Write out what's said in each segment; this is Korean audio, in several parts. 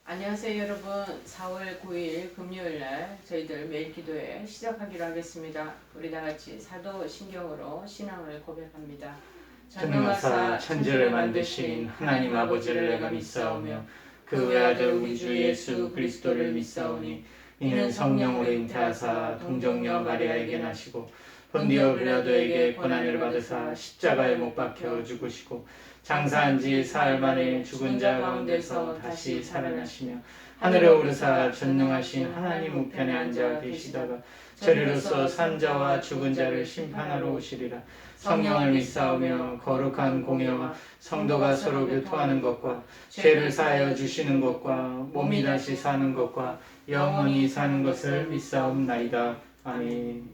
안녕하세요 여러분. 4월 9일 금요일날 저희들 매일 기도회 시작하기로 하겠습니다. 우리 다같이 사도신경으로 신앙을 고백합니다. 전능하사 천지를 만드신 하나님 아버지를 내가 믿사오며 그 외아들 우리 주 예수 그리스도를 믿사오니 이는 성령으로 잉태하사 동정녀 마리아에게 나시고 본디오 빌라도에게 고난을 받으사 십자가에 못 박혀 죽으시고 장사한 지 사흘 만에 죽은 자 가운데서 다시 살아나시며 하늘에 오르사 전능하신 하나님 우편에 앉아 계시다가 저리로서 산 자와 죽은 자를 심판하러 오시리라. 성령을 믿사오며 거룩한 공예와 성도가 서로 교통하는 것과 죄를 사하여 주시는 것과 몸이 다시 사는 것과 영원히 사는 것을 믿사옵나이다. 아멘.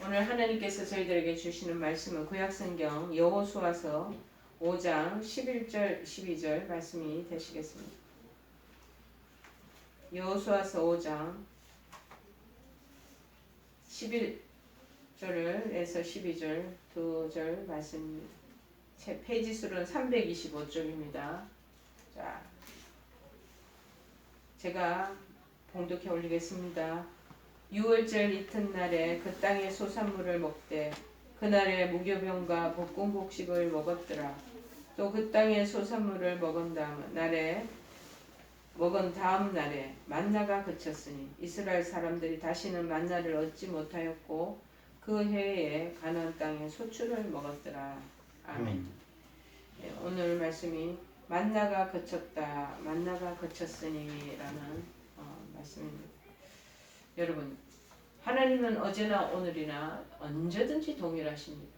오늘 하나님께서 저희들에게 주시는 말씀은 구약성경 여호수아서 5장 11절 12절 말씀이 되시겠습니다. 여호수아서 5장 11절에서 12절 두 절 말씀입니다. 제 페이지 수는 325쪽입니다. 자, 제가 봉독해 올리겠습니다. 6월절 이튿날에 그 땅의 소산물을 먹되 그날에 무교병과 볶음곡식을 먹었더라. 또 그 땅의 소산물을 먹은 다음 날에 만나가 그쳤으니 이스라엘 사람들이 다시는 만나를 얻지 못하였고 그 해에 가나안 땅의 소출을 먹었더라. 아멘. 네, 오늘 말씀이 만나가 그쳤다, 만나가 그쳤으니라는 말씀입니다. 여러분, 하나님은 어제나 오늘이나 언제든지 동일하십니다.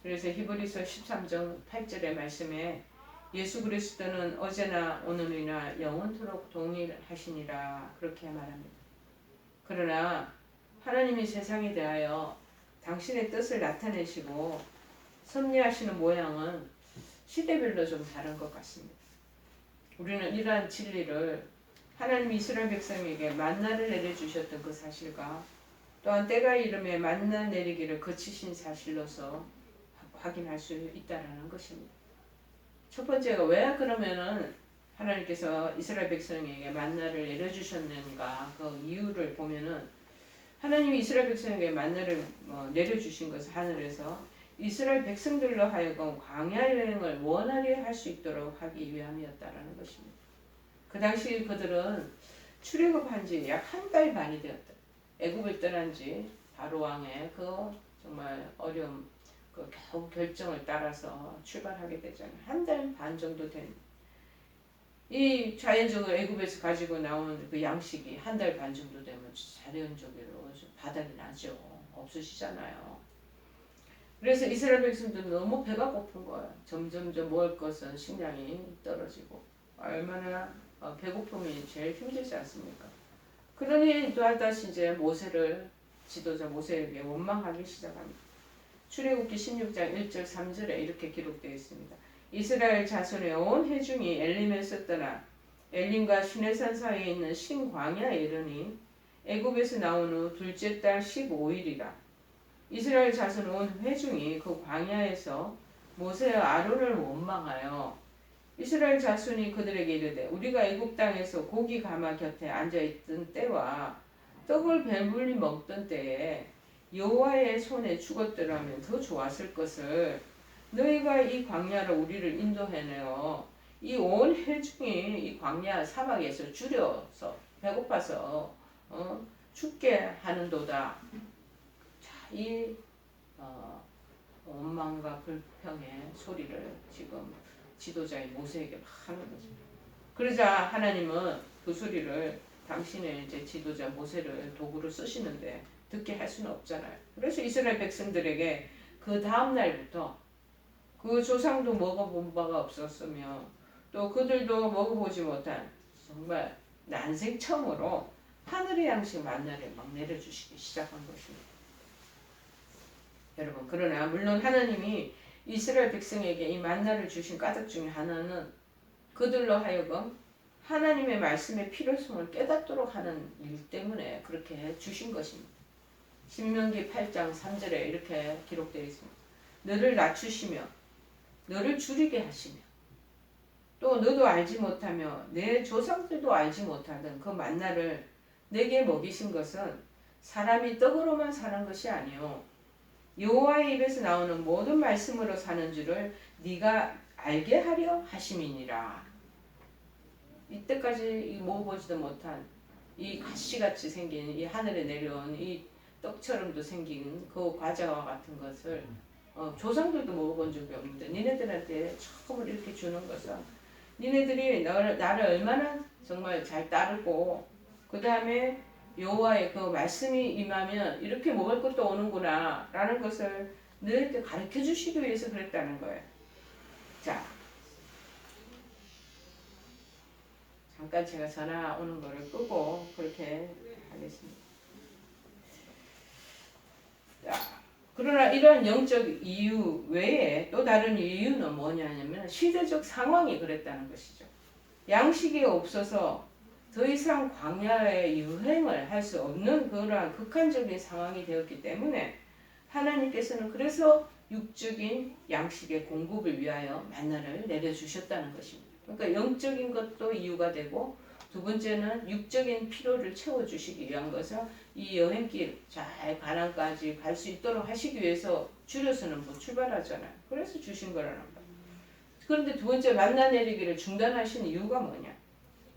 그래서 히브리서 13장 8절의 말씀에 예수 그리스도는 어제나 오늘이나 영원토록 동일하시니라 그렇게 말합니다. 그러나 하나님이 세상에 대하여 당신의 뜻을 나타내시고 섭리하시는 모양은 시대별로 좀 다른 것 같습니다. 우리는 이러한 진리를 하나님이 이스라엘 백성에게 만나를 내려주셨던 그 사실과 또한 때가 이름에 만나 내리기를 거치신 사실로서 확인할 수 있다는 것입니다. 첫 번째가 왜 그러면은 하나님께서 이스라엘 백성에게 만나를 내려주셨는가 그 이유를 보면은 하나님이 이스라엘 백성에게 만나를 내려주신 것은 하늘에서 이스라엘 백성들로 하여금 광야 여행을 원활히 할 수 있도록 하기 위함이었다라는 것입니다. 그 당시 그들은 출애굽한 지 약 한 달 반이 되었다. 애굽을 떠난 지 바로 왕의 그 정말 어려움, 그 겨우 결정을 따라서 출발하게 되잖아요. 한 달 반 정도 된 이 자연적으로 애굽에서 가지고 나온 그 양식이 한 달 반 정도 되면 자연적으로 바닥이 나죠. 없으시잖아요. 그래서 이스라엘 백성들은 너무 배가 고픈 거예요. 점점점 먹을 것은 식량이 떨어지고 얼마나 배고픔이 제일 힘들지 않습니까? 그러니 또다시 이제 지도자 모세에게 원망하기 시작합니다. 출애굽기 16장 1절 3절에 이렇게 기록되어 있습니다. 이스라엘 자손의 온 회중이 엘림에서 떠나 엘림과 시내산 사이에 있는 신광야에 이르니 애굽에서 나온 후 둘째 달 15일이라. 이스라엘 자손 온 회중이 그 광야에서 모세와 아론을 원망하여 이스라엘 자손이 그들에게 이르되 우리가 애굽 땅에서 고기 가마 곁에 앉아있던 때와 떡을 배불리 먹던 때에 여호와의 손에 죽었더라면 더 좋았을 것을 너희가 이 광야로 우리를 인도해내어 이 온 회중이 이 광야 사막에서 줄여서 배고파서 죽게 하는도다. 자, 이 원망과 불평의 소리를 지금 지도자인 모세에게 막 하는 거죠. 그러자 하나님은 그 소리를 당신의 이제 지도자 모세를 도구로 쓰시는데 듣게 할 수는 없잖아요. 그래서 이스라엘 백성들에게 그 다음 날부터 그 조상도 먹어본 바가 없었으며 또 그들도 먹어보지 못한 정말 난생 처음으로 하늘의 양식 만나를 막 내려주시기 시작한 것입니다. 여러분, 그러나 물론 하나님이 이스라엘 백성에게 이 만나를 주신 까닭 중에 하나는 그들로 하여금 하나님의 말씀의 필요성을 깨닫도록 하는 일 때문에 그렇게 주신 것입니다. 신명기 8장 3절에 이렇게 기록되어 있습니다. 너를 낮추시며 너를 줄이게 하시며 또 너도 알지 못하며 내 조상들도 알지 못하던 그 만나를 내게 먹이신 것은 사람이 떡으로만 사는 것이 아니요 여호와의 입에서 나오는 모든 말씀으로 사는 줄을 네가 알게 하려 하심이니라. 이때까지 먹어보지도 못한 이 가시같이 생긴 이 하늘에 내려온 이 떡처럼도 생긴 그 과자와 같은 것을 조상들도 먹어본 적이 없는데 니네들한테 처음으로 이렇게 주는 것은 니네들이 나를 얼마나 정말 잘 따르고 그 다음에 여호와의 그 말씀이 임하면 이렇게 먹을 것도 오는구나 라는 것을 너희한테 가르쳐 주시기 위해서 그랬다는 거예요. 자, 잠깐 제가 전화 오는 거를 끄고 그렇게 하겠습니다. 자, 그러나 이런 영적 이유 외에 또 다른 이유는 뭐냐면 시대적 상황이 그랬다는 것이죠. 양식이 없어서 더 이상 광야의 유행을 할 수 없는 그러한 극한적인 상황이 되었기 때문에 하나님께서는 그래서 육적인 양식의 공급을 위하여 만나를 내려주셨다는 것입니다. 그러니까 영적인 것도 이유가 되고 두 번째는 육적인 필요를 채워주시기 위한 것은 이 여행길 잘 가나안까지 갈 수 있도록 하시기 위해서 줄여서는 뭐 출발하잖아요. 그래서 주신 거라는 거예요. 그런데 두 번째 만나 내리기를 중단하신 이유가 뭐냐?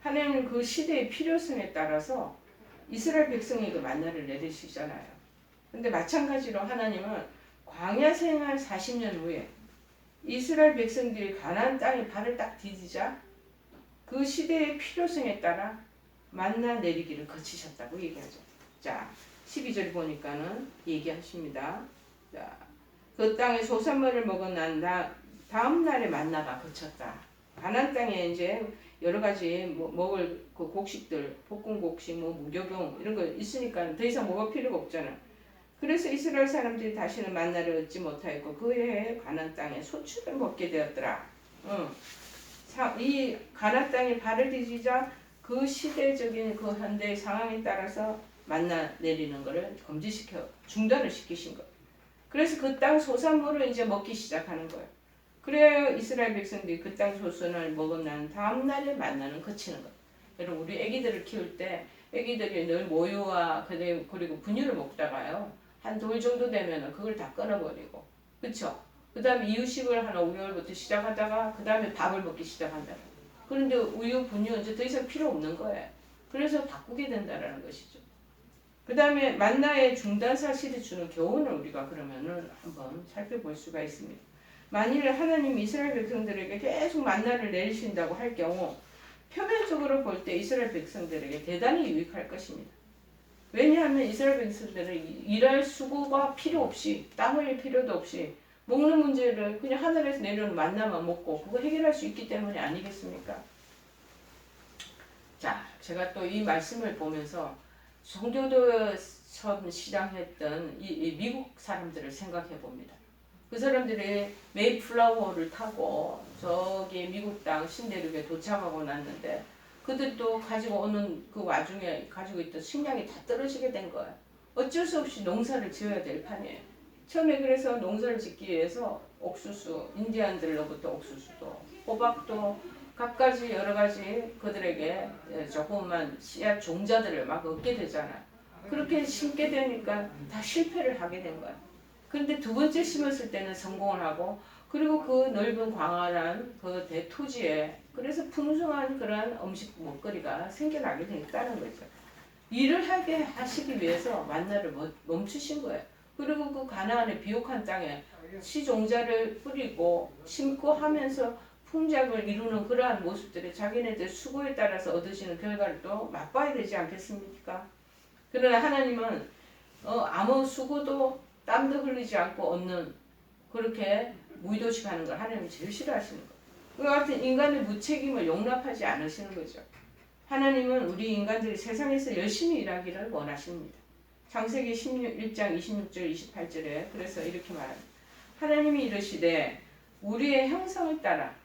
하나님은 그 시대의 필요성에 따라서 이스라엘 백성에게 만나를 내리시잖아요. 근데 마찬가지로 하나님은 광야 생활 40년 후에 이스라엘 백성들이 가나안 땅에 발을 딱 디디자 그 시대의 필요성에 따라 만나 내리기를 거치셨다고 얘기하죠. 자, 12절 보니까는 얘기하십니다. 자, 그 땅에 소산물을 먹은 난 다음 날에 만나가 그쳤다. 가나안 땅에 이제 여러 가지 먹을 그 곡식들, 볶은 곡식, 무교병 이런 거 있으니까 더 이상 먹을 필요가 없잖아. 그래서 이스라엘 사람들이 다시는 만나를 얻지 못하였고 그 해에 가나안 땅에 소출을 먹게 되었더라. 이 가나안 땅에 발을 디디자 그 시대적인 그 현대의 상황에 따라서 만나 내리는 것을 금지시켜 중단을 시키신 거예요. 그래서 그 땅 소산물을 이제 먹기 시작하는 거예요. 그래야 이스라엘 백성들이 그 땅 소산을 먹은 난 다음 날에 만나는 거치는 거예요. 여러분 우리 아기들을 키울 때 아기들이 늘 모유와 그리고 분유를 먹다가요. 한 돌 정도 되면 그걸 다 끊어버리고 그렇죠? 그 다음에 이유식을 한 5개월부터 시작하다가 그 다음에 밥을 먹기 시작한다. 그런데 우유, 분유 이제 더 이상 필요 없는 거예요. 그래서 바꾸게 된다는 것이죠. 그 다음에 만나의 중단 사실이 주는 교훈을 우리가 그러면은 한번 살펴볼 수가 있습니다. 만일 하나님 이스라엘 백성들에게 계속 만나를 내리신다고 할 경우 표면적으로 볼 때 이스라엘 백성들에게 대단히 유익할 것입니다. 왜냐하면 이스라엘 백성들은 일할 수고가 필요 없이 땀 흘릴 필요도 없이 먹는 문제를 그냥 하늘에서 내려오는 만나만 먹고 그거 해결할 수 있기 때문에 아니겠습니까? 자, 제가 또 이 말씀을 보면서 성교도 처음 시작했던 이 미국 사람들을 생각해 봅니다. 그 사람들이 메이플라워를 타고 저기 미국 땅 신대륙에 도착하고 났는데 그들도 가지고 오는 그 와중에 가지고 있던 식량이 다 떨어지게 된 거예요. 어쩔 수 없이 농사를 지어야 될 판이에요. 처음에 그래서 농사를 짓기 위해서 옥수수, 인디안들로부터 옥수수도, 호박도 갖가지 여러 가지 그들에게 조금만 씨앗 종자들을 막 얻게 되잖아요. 그렇게 심게 되니까 다 실패를 하게 된 거예요. 그런데 두 번째 심었을 때는 성공을 하고 그리고 그 넓은 광활한 그 대토지에 그래서 풍성한 그런 음식 먹거리가 생겨나게 됐다는 거죠. 일을 하게 하시기 위해서 만나를 멈추신 거예요. 그리고 그 가나안의 비옥한 땅에 시종자를 뿌리고 심고 하면서 풍작을 이루는 그러한 모습들이 자기네들 수고에 따라서 얻으시는 결과를 또 맛봐야 되지 않겠습니까? 그러나 하나님은 아무 수고도 땀도 흘리지 않고 얻는 그렇게 무의도식하는 걸 하나님이 제일 싫어하시는 거예요. 그와 같은 인간의 무책임을 용납하지 않으시는 거죠. 하나님은 우리 인간들이 세상에서 열심히 일하기를 원하십니다. 창세기 1장 26절 28절에 그래서 이렇게 말합니다. 하나님이 이르시되 우리의 형상을 따라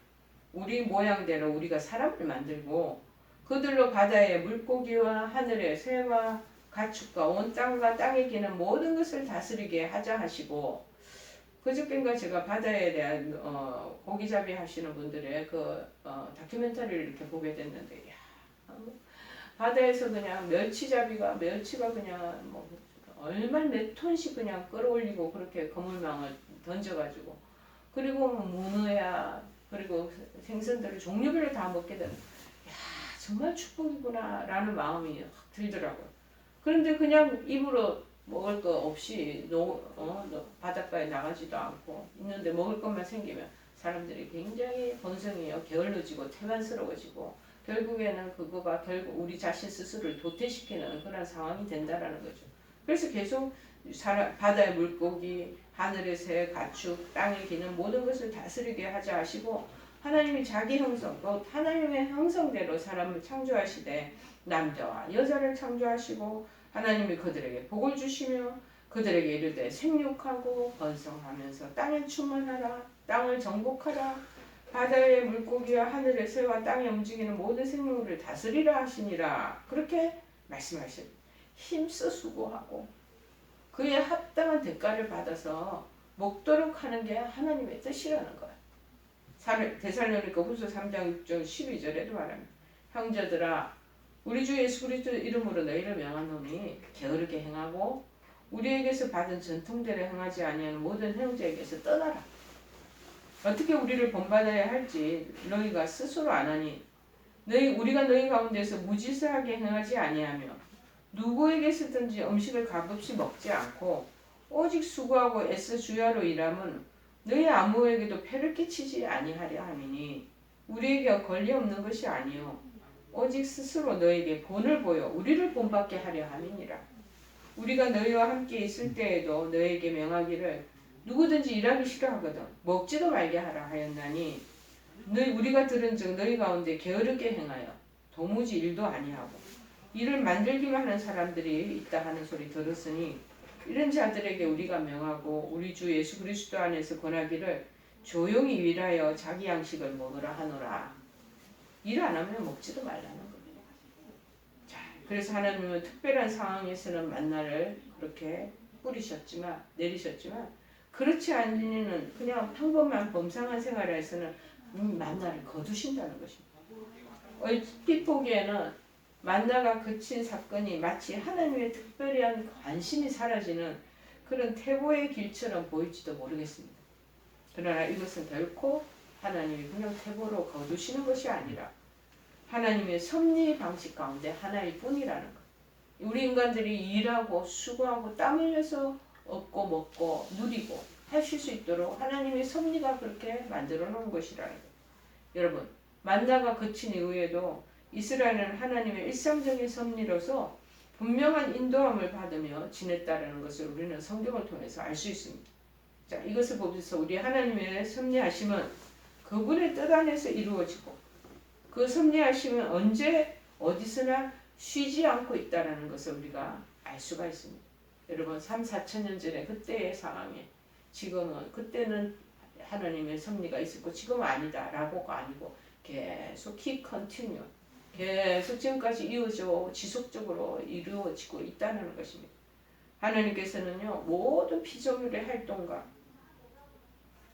우리 모양대로 우리가 사람을 만들고 그들로 바다의 물고기와 하늘의 새와 가축과 온 땅과 땅에 기는 모든 것을 다스리게 하자 하시고 그저께인가 제가 바다에 대한 고기잡이 하시는 분들의 다큐멘터리를 이렇게 보게 됐는데, 야, 바다에서 그냥 멸치가 그냥 뭐 얼마 몇 톤씩 그냥 끌어올리고 그렇게 그물망을 던져가지고, 그리고 문어야, 그리고 생선들을 종류별로 다 먹게 되는, 야, 정말 축복이구나라는 마음이 확 들더라고요. 그런데 그냥 입으로 먹을 거 없이 바닷가에 나가지도 않고 있는데, 먹을 것만 생기면 사람들이 굉장히 본성이 게을러지고 태만스러워지고, 결국에는 그거가 결국 우리 자신 스스로를 도태시키는 그런 상황이 된다라는 거죠. 그래서 계속 바다의 물고기, 하늘의 새, 가축, 땅에 기는 모든 것을 다스리게 하자 하시고, 하나님이 자기 형성, 하나님의 형성대로 사람을 창조하시되 남자와 여자를 창조하시고, 하나님이 그들에게 복을 주시며 그들에게 이르되 생육하고 번성하면서 땅에 충만하라, 땅을 정복하라, 바다의 물고기와 하늘의 새와 땅에 움직이는 모든 생물을 다스리라 하시니라. 그렇게 말씀하십니다. 힘써 수고하고 그에 합당한 대가를 받아서 먹도록 하는 게 하나님의 뜻이라는 거예요. 데살로니가 후서 3장 6절 12절에도 말합니다. 형제들아, 우리 주 예수 그리스도 이름으로 너희를 명하노니 게으르게 행하고 우리에게서 받은 전통대로 행하지 아니하는 모든 형제에게서 떠나라. 어떻게 우리를 본받아야 할지 너희가 스스로 아나니, 우리가 너희 가운데서 무지스하게 행하지 아니하며 누구에게서든지 음식을 값없이 먹지 않고 오직 수고하고 애써 주야로 일함은 너희 아무에게도 폐를 끼치지 아니하려 함이니, 우리에게 권리 없는 것이 아니요 오직 스스로 너에게 본을 보여 우리를 본받게 하려 함이니라. 우리가 너희와 함께 있을 때에도 너에게 명하기를 누구든지 일하기 싫어하거든 먹지도 말게 하라 하였나니, 우리가 들은즉 너희 가운데 게으르게 행하여 도무지 일도 아니하고 일을 만들기만 하는 사람들이 있다 하는 소리 들었으니, 이런 자들에게 우리가 명하고 우리 주 예수 그리스도 안에서 권하기를 조용히 일하여 자기 양식을 먹으라 하노라. 일 안 하면 먹지도 말라는 겁니다. 자, 그래서 하나님은 특별한 상황에서는 만나를 그렇게 내리셨지만 그렇지 않는 그냥 평범한 범상한 생활에서는 만나를 거두신다는 것입니다. 얼핏 보기에는 만나가 그친 사건이 마치 하나님의 특별한 관심이 사라지는 그런 태보의 길처럼 보일지도 모르겠습니다. 그러나 이것은 결코 하나님이 그냥 태보로 거두시는 것이 아니라 하나님의 섭리 방식 가운데 하나일 뿐이라는 것. 우리 인간들이 일하고 수고하고 땀 흘려서 얻고 먹고 누리고 하실 수 있도록 하나님의 섭리가 그렇게 만들어 놓은 것이라는 것. 여러분, 만나가 그친 이후에도 이스라엘은 하나님의 일상적인 섭리로서 분명한 인도함을 받으며 지냈다는 것을 우리는 성경을 통해서 알 수 있습니다. 자, 이것을 보면서 우리 하나님의 섭리하심은 그분의 뜻 안에서 이루어지고, 그 섭리하심은 언제 어디서나 쉬지 않고 있다는 것을 우리가 알 수가 있습니다. 여러분, 3,4,000년 전에 그때의 상황에 지금은, 그때는 하나님의 섭리가 있었고 지금은 아니다라고가 아니고 계속 keep continue, 계속 지금까지 이어져 지속적으로 이루어지고 있다는 것입니다. 하나님께서는요, 모든 피조물의 활동과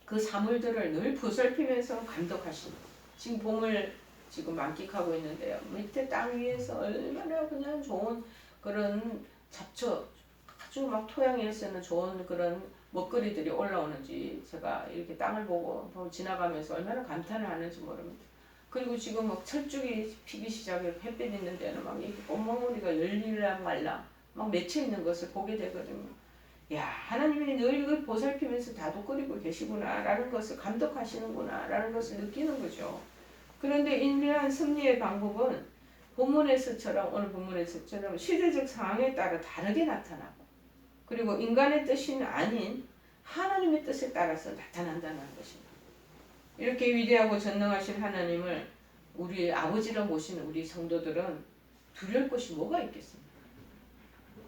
그 사물들을 늘 보살피면서 감독하십니다. 지금 봄을 지금 만끽하고 있는데요, 밑에 땅 위에서 얼마나 그냥 좋은 그런 잡초, 아주 막 토양에서는 좋은 그런 먹거리들이 올라오는지 제가 이렇게 땅을 보고 지나가면서 얼마나 감탄을 하는지 모릅니다. 그리고 지금 막 철쭉이 피기 시작해 햇빛 있는 데는 막 이렇게 꽃망울이가 열리랑 말랑 막 맺혀 있는 것을 보게 되거든요. 야, 하나님이 늘 이걸 보살피면서 다독거리고 계시구나 라는 것을, 감독하시는구나 라는 것을 느끼는 거죠. 그런데 인류한 섭리의 방법은 본문에서처럼, 오늘 본문에서처럼 시대적 상황에 따라 다르게 나타나고, 그리고 인간의 뜻이 아닌 하나님의 뜻에 따라서 나타난다는 것입니다. 이렇게 위대하고 전능하신 하나님을 우리 아버지로 모시는 우리 성도들은 두려울 것이 뭐가 있겠습니까?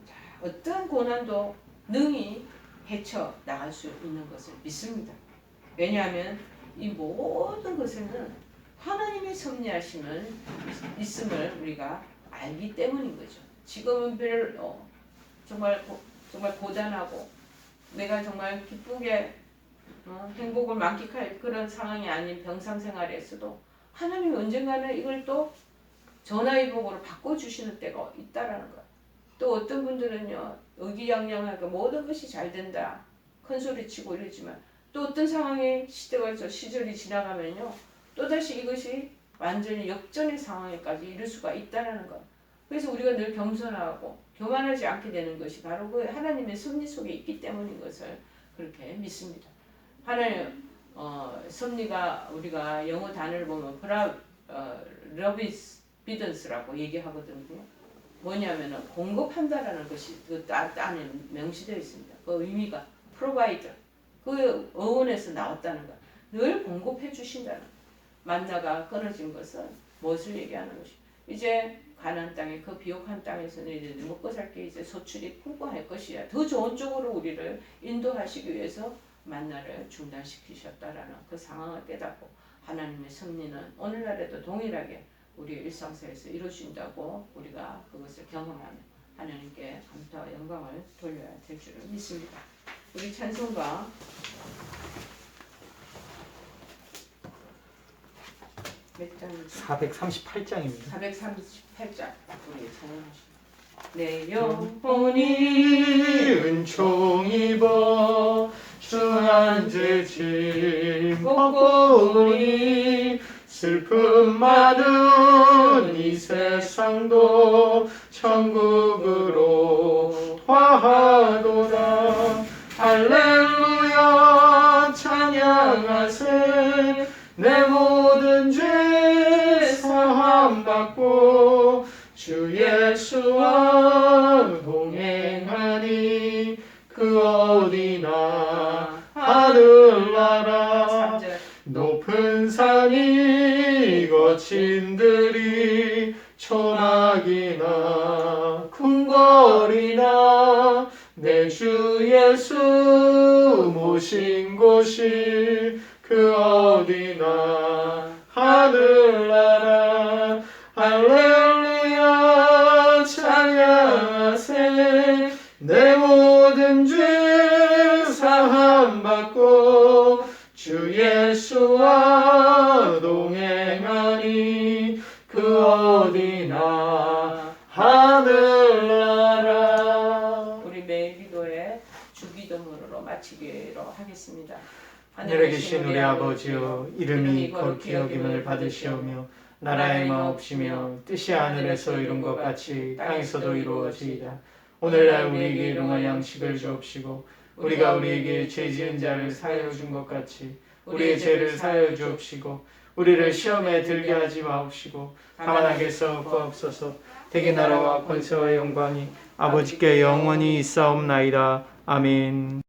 자, 어떤 고난도 능히 헤쳐나갈 수 있는 것을 믿습니다. 왜냐하면 이 모든 것에는 하나님의 섭리하심을 있음을 우리가 알기 때문인 거죠. 지금은 정말 고단하고 내가 정말 기쁘게 행복을 만끽할 그런 상황이 아닌 병상생활에서도 하나님이 언젠가는 이걸 또 전화위복으로 바꿔주시는 때가 있다라는 거야. 또 어떤 분들은요 의기양양하게 모든 것이 잘 된다 큰 소리 치고 이러지만 또 어떤 상황에 시절이 지나가면요 또다시 이것이 완전히 역전의 상황에까지 이를 수가 있다는 것. 그래서 우리가 늘 겸손하고 교만하지 않게 되는 것이 바로 그 하나님의 섭리 속에 있기 때문인 것을 그렇게 믿습니다. 하나님 섭리가 우리가 영어 단어를 보면 러비스비던스라고 얘기하거든요. 뭐냐면은 공급한다라는 것이 그 안에 명시되어 있습니다. 그 의미가 프로바이더 그 어원에서 나왔다는 것. 늘 공급해 주신다는 것. 만나가 끊어진 것은 무엇을 얘기하는 것이 이제 가나안 땅에 그 비옥한 땅에서 너희들이 먹고 살게 이제 소출이 풍부할 것이야. 더 좋은 쪽으로 우리를 인도하시기 위해서 만나를 중단시키셨다라는 그 상황을 깨닫고 하나님의 섭리는 오늘날에도 동일하게 우리 일상생활에서 이루어진다고 우리가 그것을 경험하며 하나님께 감사와 영광을 돌려야 될 줄을 믿습니다. 우리 찬송가 몇 장이죠? 438장입니다. 438장 우리 찬양하십니다. 내 영혼이 은총 입어 주 안제 짐 벗고 오니 슬픔 많은 이 세상도 천국으로 화하도다. 할렐루야 찬양하세. 내 모든 죄 사함받고 주 예수와 동행하니 그 어디나 하늘나라. 높은 산이 거친 들이 초막이나 궁궐이나 내 주 예수 모신 곳이 그 어디나 하늘나라. 할렐루야 찬양하세. 내 모든 죄 사함받고 주 예수와 동행하니 그 어디나 하늘나라. 우리 매일 기도에 주기도문으로 마치기로 하겠습니다. 하늘에 계신 우리 아버지여, 이름이 거룩히 여김을 받으시오며 나라의 마옵시며 뜻이 하늘에서 이룬 것 같이 땅에서도 이루어지이다. 오늘날 우리에게 일용할 양식을 주옵시고 우리가 우리에게 죄 지은 자를 사하여 준 것 같이 우리의 죄를 사하여 주옵시고 우리를 시험에 들게 하지 마옵시고 다만 악에서 구하옵소서. 대개 나라와 권세와 영광이 아버지께 영원히 있사옵나이다. 아멘.